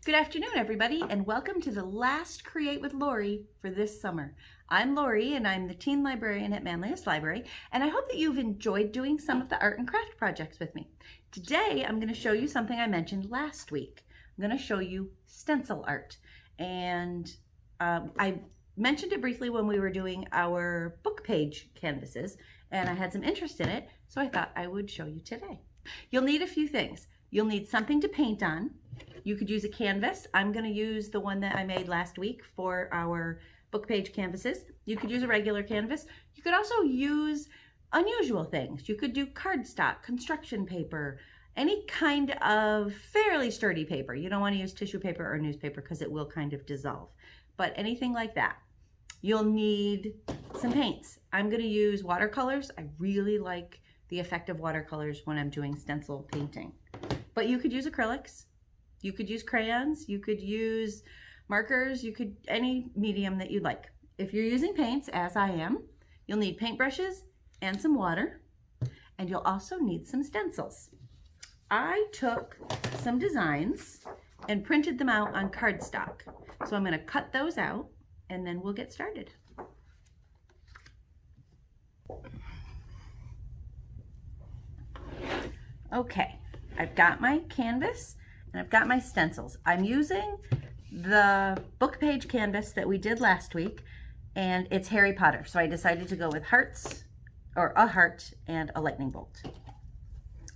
Good afternoon, everybody, and welcome to the last Create with Lorie for this summer. I'm Lorie, and I'm the teen librarian at Manlius Library, and I hope that you've enjoyed doing some of the art and craft projects with me. Today, I'm going to show you something I mentioned last week. I'm going to show you stencil art, and I mentioned it briefly when we were doing our book page canvases, and I had some interest in it, so I thought I would show you today. You'll need a few things. You'll need something to paint on. You could use a canvas. I'm going to use the one that I made last week for our book page canvases. You could use a regular canvas. You could also use unusual things. You could do cardstock, construction paper, any kind of fairly sturdy paper. You don't want to use tissue paper or newspaper because it will kind of dissolve, but anything like that. You'll need some paints. I'm going to use watercolors. I really like the effect of watercolors when I'm doing stencil painting. But you could use acrylics, you could use crayons, you could use markers, you could, any medium that you'd like. If you're using paints, as I am, you'll need paintbrushes and some water, and you'll also need some stencils. I took some designs and printed them out on cardstock. So I'm going to cut those out, and then we'll get started. Okay. I've got my canvas and I've got my stencils. I'm using the book page canvas that we did last week, and it's Harry Potter. So I decided to go with hearts, or a heart and a lightning bolt.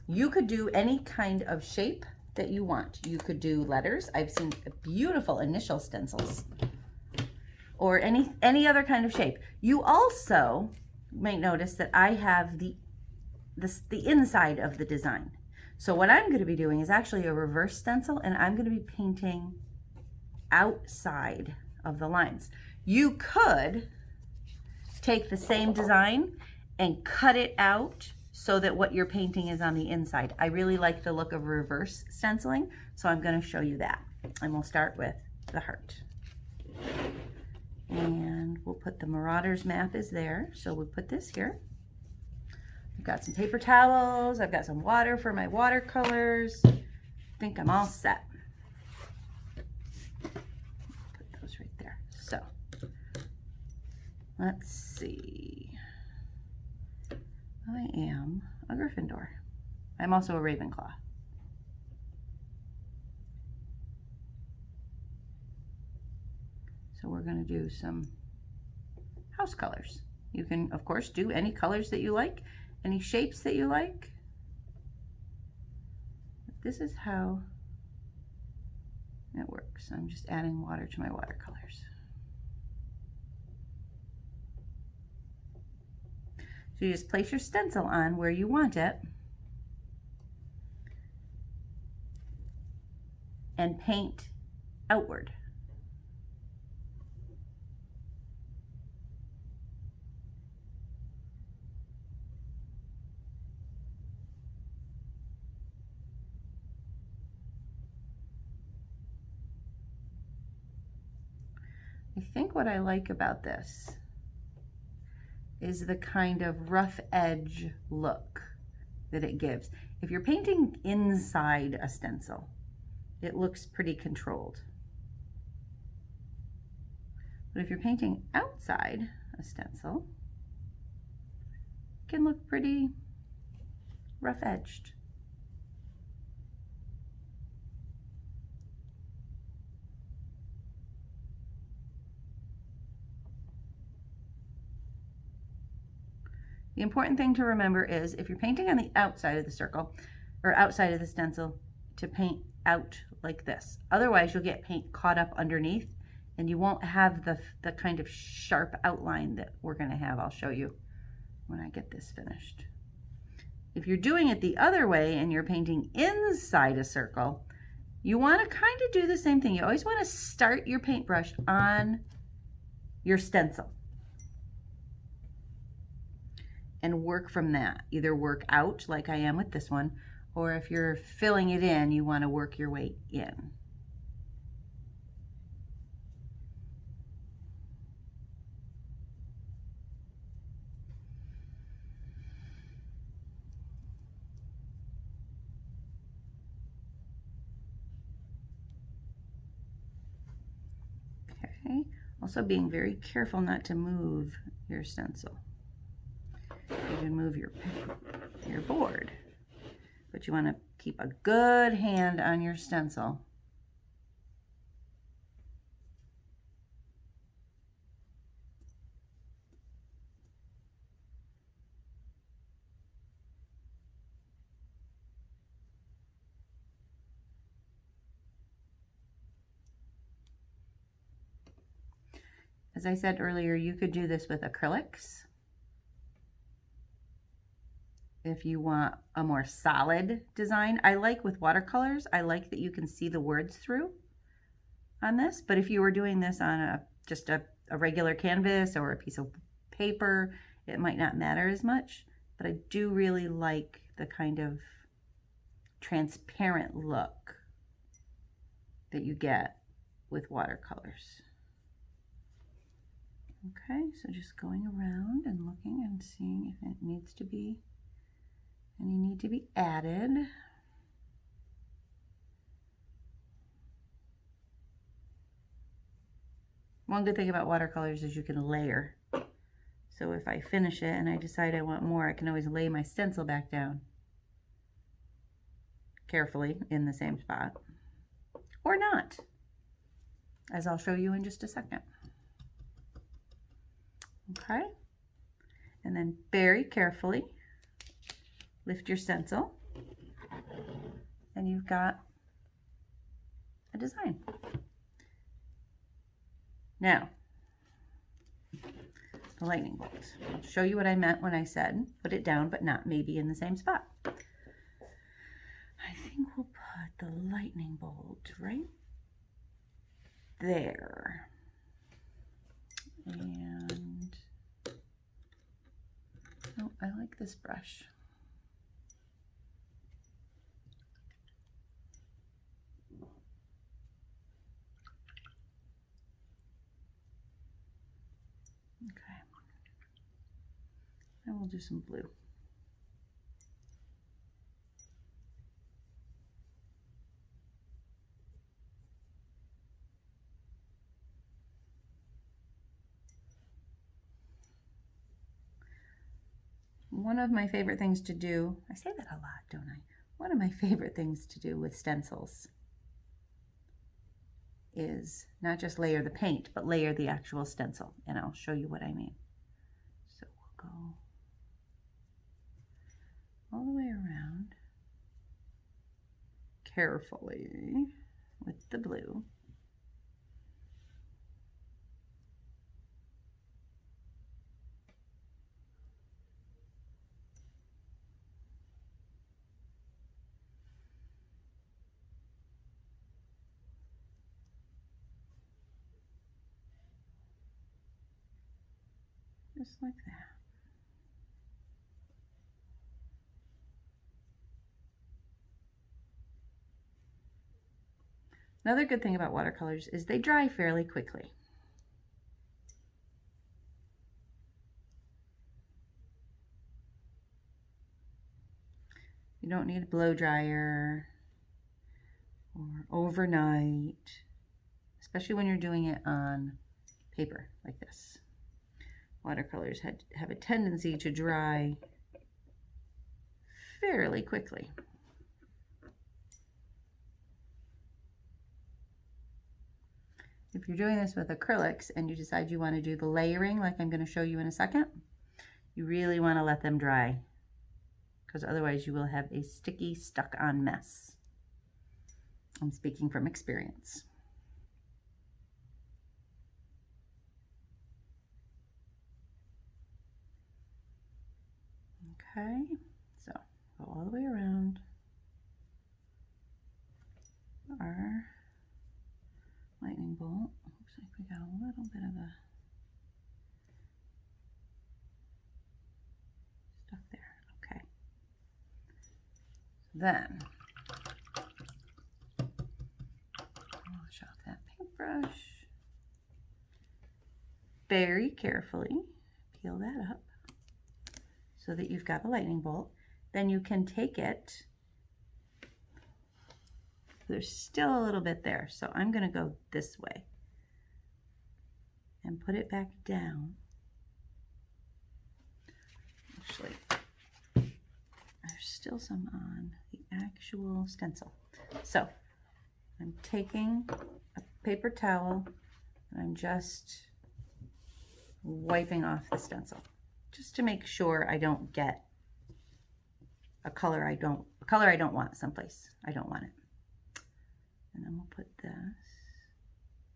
You could do any kind of shape that you want. You could do letters. I've seen beautiful initial stencils, or any other kind of shape. You also might notice that I have the inside of the design. So what I'm going to be doing is actually a reverse stencil, and I'm going to be painting outside of the lines. You could take the same design and cut it out so that what you're painting is on the inside. I really like the look of reverse stenciling, so I'm going to show you that. And we'll start with the heart. And we'll put the Marauders map is there, so we'll put this here. I've got some paper towels, I've got some water for my watercolors. I think I'm all set. Put those right there. So, let's see. I am a Gryffindor. I'm also a Ravenclaw. So we're going to do some house colors. You can, of course, do any colors that you like. Any shapes that you like. This is how it works. I'm just adding water to my watercolors. So you just place your stencil on where you want it and paint outward. I think what I like about this is the kind of rough edge look that it gives. If you're painting inside a stencil, it looks pretty controlled. But if you're painting outside a stencil, it can look pretty rough edged. The important thing to remember is if you're painting on the outside of the circle or outside of the stencil, to paint out like this. Otherwise, you'll get paint caught up underneath and you won't have the kind of sharp outline that we're going to have. I'll show you when I get this finished. If you're doing it the other way and you're painting inside a circle, you want to kind of do the same thing. You always want to start your paintbrush on your stencil and work from that. Either work out like I am with this one, or if you're filling it in, you want to work your way in. Okay, also being very careful not to move your stencil. You can move your board, but you want to keep a good hand on your stencil. As I said earlier, you could do this with acrylics. If you want a more solid design, I like with watercolors, I like that you can see the words through on this, but if you were doing this on just a regular canvas or a piece of paper, it might not matter as much, but I do really like the kind of transparent look that you get with watercolors. Okay, so just going around and looking and seeing if it needs to be, any need to be added. One good thing about watercolors is you can layer. So if I finish it and I decide I want more, I can always lay my stencil back down carefully in the same spot, or not, as I'll show you in just a second. Okay, and then very carefully lift your stencil and you've got a design. Now, the lightning bolt. I'll show you what I meant when I said put it down, but not maybe in the same spot. I think we'll put the lightning bolt right there. And oh, I like this brush. Okay, and we'll do some blue. One of my favorite things to do, I say that a lot, don't I? One of my favorite things to do with stencils is not just layer the paint, but layer the actual stencil, and I'll show you what I mean. So we'll go all the way around carefully with the blue. Just like that. Another good thing about watercolors is they dry fairly quickly. You don't need a blow dryer or overnight, especially when you're doing it on paper like this. Watercolors have a tendency to dry fairly quickly. If you're doing this with acrylics and you decide you want to do the layering like I'm going to show you in a second, you really want to let them dry, because otherwise you will have a sticky, stuck-on mess. I'm speaking from experience. Okay, so go all the way around our lightning bolt. Looks like we got a little bit of a stuff there. Okay. Then wash off that paintbrush. Very carefully peel that up so that you've got a lightning bolt. Then you can take it. There's still a little bit there, so I'm going to go this way. and put it back down. Actually, there's still some on the actual stencil. So I'm taking a paper towel and I'm just wiping off the stencil just to make sure I don't get a color I don't want someplace. I don't want it. And then we'll put this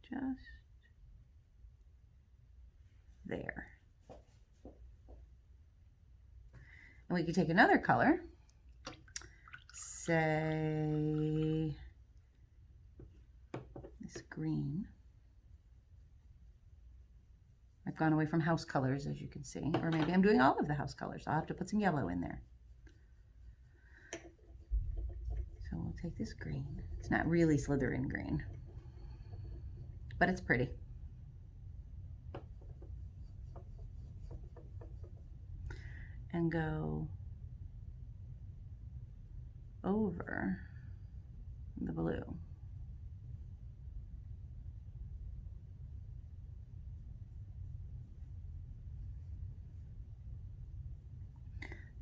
just there. And we could take another color, say this green. I've gone away from house colors, as you can see, or maybe I'm doing all of the house colors. I'll have to put some yellow in there. So we'll take this green. It's not really Slytherin green, but it's pretty. And go over the blue.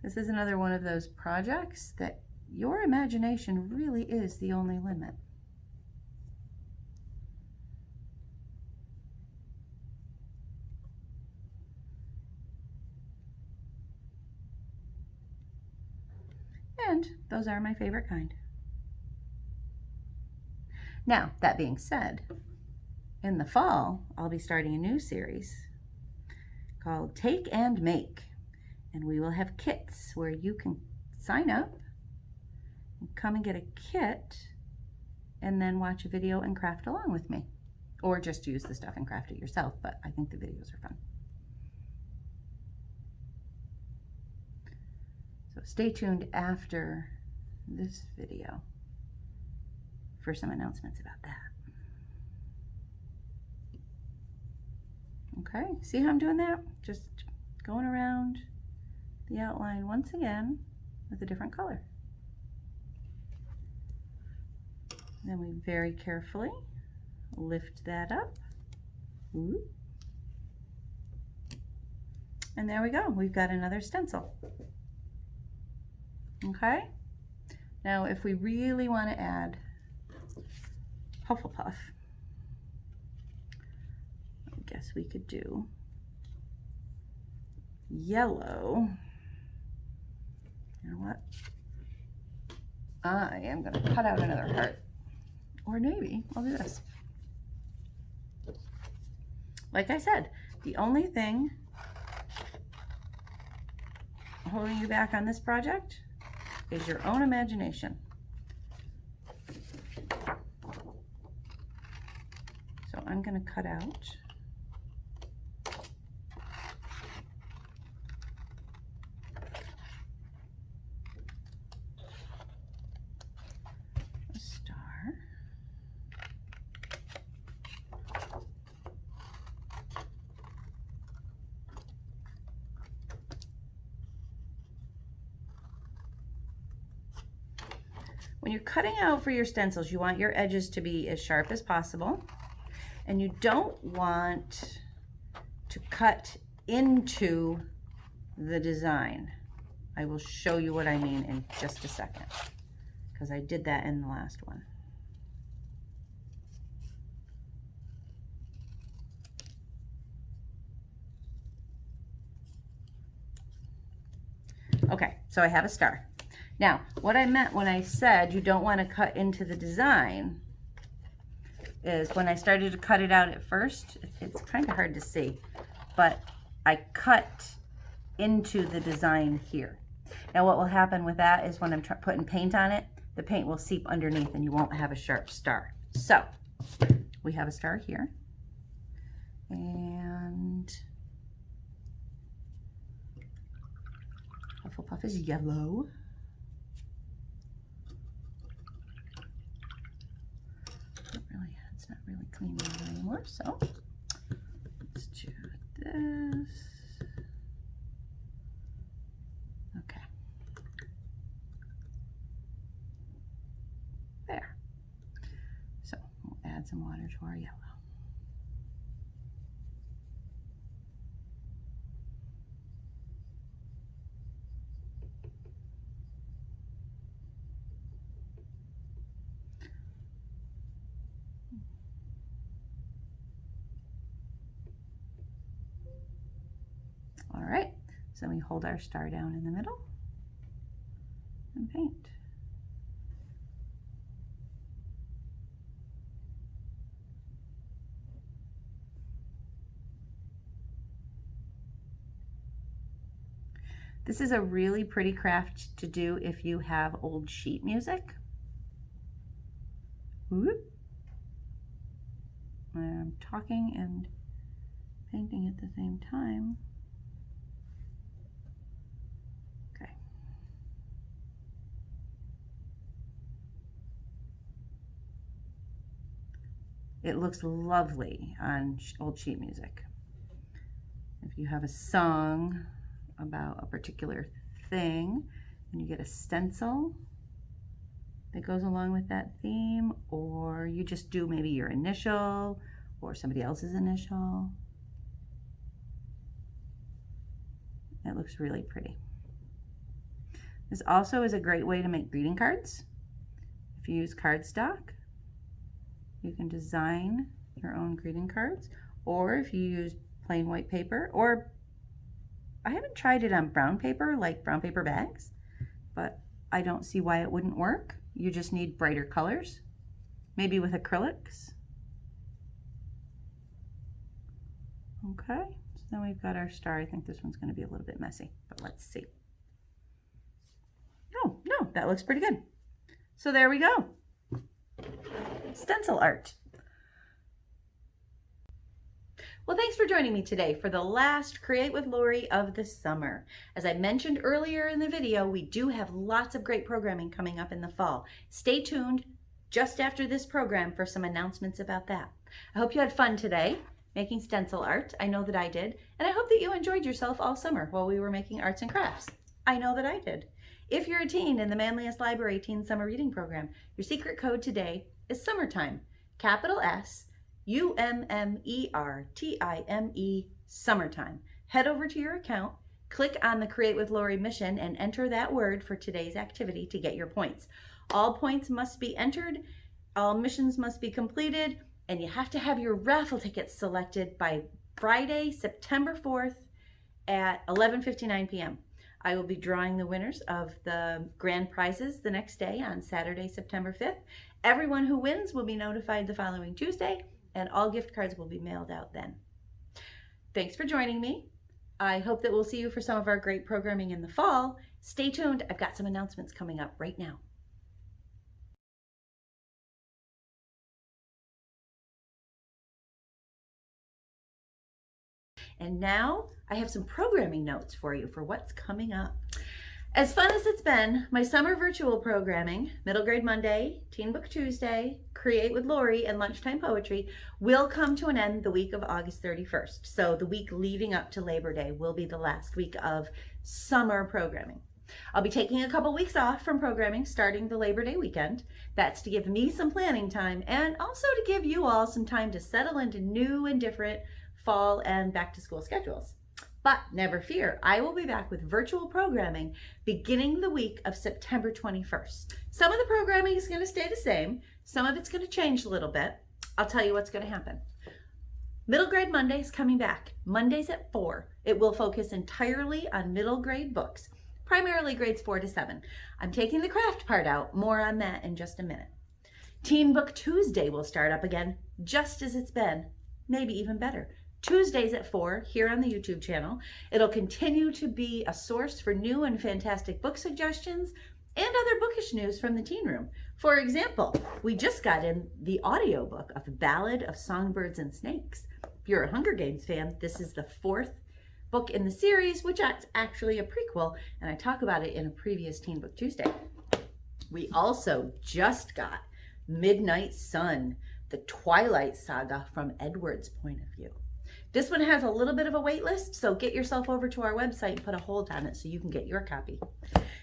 This is another one of those projects that your imagination really is the only limit. And those are my favorite kind. Now, that being said, in the fall, I'll be starting a new series called Take and Make. And we will have kits where you can sign up and come and get a kit and then watch a video and craft along with me. Or just use the stuff and craft it yourself, but I think the videos are fun. So stay tuned after this video for some announcements about that. Okay, see how I'm doing that? Just going around the outline once again with a different color. Then we very carefully lift that up. Ooh. And there we go. We've got another stencil. Okay. Now, if we really want to add Hufflepuff, I guess we could do yellow. You know what? I am going to cut out another heart. Or maybe I'll do this. Like I said, the only thing holding you back on this project is your own imagination. So I'm going to cut out a star. When you're cutting out for your stencils, you want your edges to be as sharp as possible, and you don't want to cut into the design. I will show you what I mean in just a second, because I did that in the last one. Okay, so I have a star. Now, what I meant when I said you don't want to cut into the design is when I started to cut it out at first, it's kind of hard to see, but I cut into the design here. Now what will happen with that is when I'm putting paint on it, the paint will seep underneath and you won't have a sharp star. So we have a star here, and Hufflepuff is yellow. It's not really clean anymore, so let's do this. Okay. There. So we'll add some water to our yellow. So we hold our star down in the middle and paint. This is a really pretty craft to do if you have old sheet music. Whoop. I'm talking and painting at the same time. Okay. It looks lovely on old sheet music. If you have a song about a particular thing and you get a stencil that goes along with that theme, or you just do maybe your initial or somebody else's initial, it looks really pretty. This also is a great way to make greeting cards. If you use cardstock, you can design your own greeting cards, or if you use plain white paper, or I haven't tried it on brown paper, like brown paper bags, but I don't see why it wouldn't work. You just need brighter colors, maybe with acrylics. Okay, so then we've got our star. I think this one's going to be a little bit messy, but let's see. Oh, no, that looks pretty good. So there we go. Stencil art. Well, thanks for joining me today for the last Create with Lorie of the summer. As I mentioned earlier in the video, we do have lots of great programming coming up in the fall. Stay tuned just after this program for some announcements about that. I hope you had fun today making stencil art. I know that I did. And I hope that you enjoyed yourself all summer while we were making arts and crafts. I know that I did. If you're a teen in the Manlius Library Teen Summer Reading Program, your secret code today is summertime, capital S, UMMERTIME, summertime. Head over to your account, click on the Create with Lorie mission, and enter that word for today's activity to get your points. All points must be entered, all missions must be completed, and you have to have your raffle tickets selected by Friday, September 4th at 11:59 p.m. I will be drawing the winners of the grand prizes the next day on Saturday, September 5th. Everyone who wins will be notified the following Tuesday, and all gift cards will be mailed out then. Thanks for joining me. I hope that we'll see you for some of our great programming in the fall. Stay tuned. I've got some announcements coming up right now. And now I have some programming notes for you for what's coming up. As fun as it's been, my summer virtual programming, Middle Grade Monday, Teen Book Tuesday, Create with Lorie, and Lunchtime Poetry will come to an end the week of August 31st. So the week leading up to Labor Day will be the last week of summer programming. I'll be taking a couple weeks off from programming starting the Labor Day weekend. That's to give me some planning time and also to give you all some time to settle into new and different fall and back to school schedules. But never fear, I will be back with virtual programming beginning the week of September 21st. Some of the programming is going to stay the same. Some of it's going to change a little bit. I'll tell you what's going to happen. Middle grade Monday is coming back. Mondays at 4. It will focus entirely on middle grade books, primarily grades 4 to 7. I'm taking the craft part out. More on that in just a minute. Teen Book Tuesday will start up again, just as it's been, maybe even better. Tuesdays at 4 here on the YouTube channel. It'll continue to be a source for new and fantastic book suggestions and other bookish news from the teen room. For example, we just got in the audiobook of The Ballad of Songbirds and Snakes. If you're a Hunger Games fan, this is the 4th book in the series, which is actually a prequel, and I talk about it in a previous Teen Book Tuesday. We also just got Midnight Sun, the Twilight Saga from Edward's point of view. This one has a little bit of a wait list, so get yourself over to our website and put a hold on it so you can get your copy.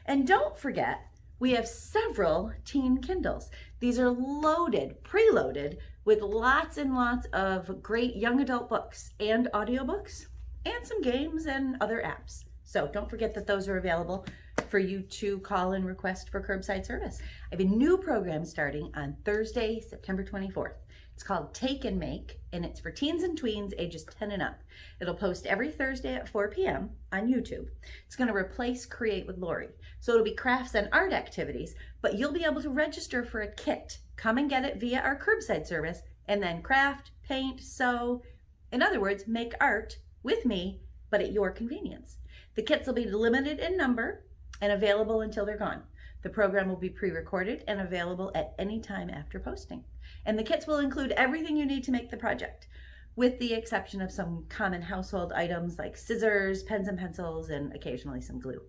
And don't forget, we have several teen Kindles. These are loaded, preloaded, with lots and lots of great young adult books and audiobooks and some games and other apps. So don't forget that those are available for you to call and request for curbside service. I have a new program starting on Thursday, September 24th. It's called Take and Make, and it's for teens and tweens ages 10 and up. It'll post every Thursday at 4 p.m. on YouTube. It's going to replace Create with Lorie. So it'll be crafts and art activities, but you'll be able to register for a kit. Come and get it via our curbside service, and then craft, paint, sew. In other words, make art with me, but at your convenience. The kits will be limited in number and available until they're gone. The program will be pre-recorded and available at any time after posting. And the kits will include everything you need to make the project, with the exception of some common household items like scissors, pens and pencils, and occasionally some glue.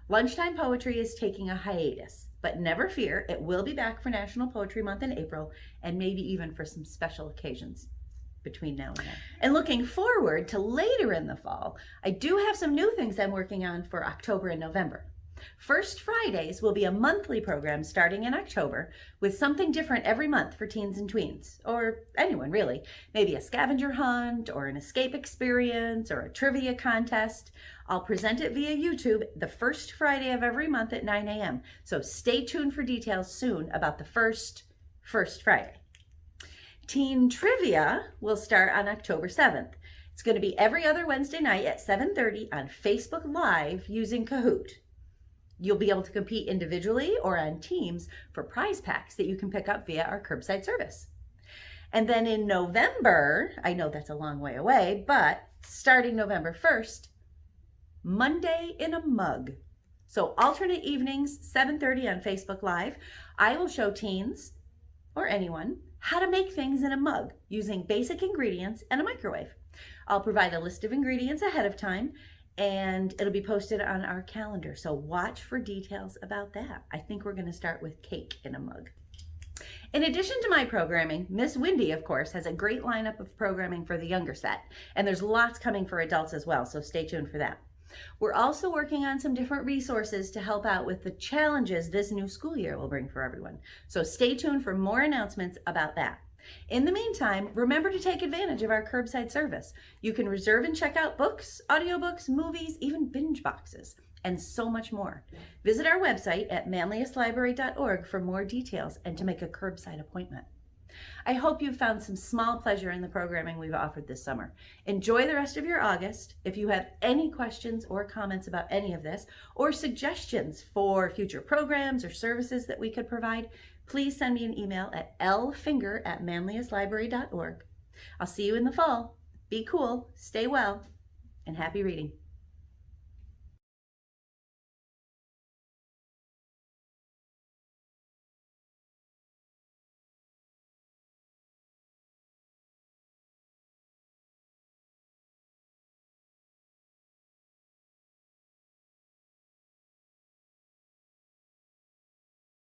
Lunchtime Poetry is taking a hiatus, but never fear, it will be back for National Poetry Month in April, and maybe even for some special occasions between now and then. And looking forward to later in the fall, I do have some new things I'm working on for October and November. First Fridays will be a monthly program starting in October with something different every month for teens and tweens, or anyone really. Maybe a scavenger hunt or an escape experience or a trivia contest. I'll present it via YouTube the first Friday of every month at 9 a.m. So stay tuned for details soon about the first Friday. Teen Trivia will start on October 7th. It's going to be every other Wednesday night at 7:30 on Facebook Live using Kahoot. You'll be able to compete individually or on teams for prize packs that you can pick up via our curbside service. And then in November, I know that's a long way away, but starting November 1st, Monday in a Mug. So alternate evenings, 7:30 on Facebook Live, I will show teens or anyone how to make things in a mug using basic ingredients and a microwave. I'll provide a list of ingredients ahead of time, and it'll be posted on our calendar. So watch for details about that. I think we're going to start with cake in a mug. In addition to my programming, Miss Wendy, of course, has a great lineup of programming for the younger set, and there's lots coming for adults as well, so stay tuned for that. We're also working on some different resources to help out with the challenges this new school year will bring for everyone. So stay tuned for more announcements about that. In the meantime, remember to take advantage of our curbside service. You can reserve and check out books, audiobooks, movies, even binge boxes, and so much more. Visit our website at manliestlibrary.org for more details and to make a curbside appointment. I hope you've found some small pleasure in the programming we've offered this summer. Enjoy the rest of your August. If you have any questions or comments about any of this, or suggestions for future programs or services that we could provide, please send me an email at lfinger@manliestlibrary.org. I'll see you in the fall. Be cool, stay well, and happy reading.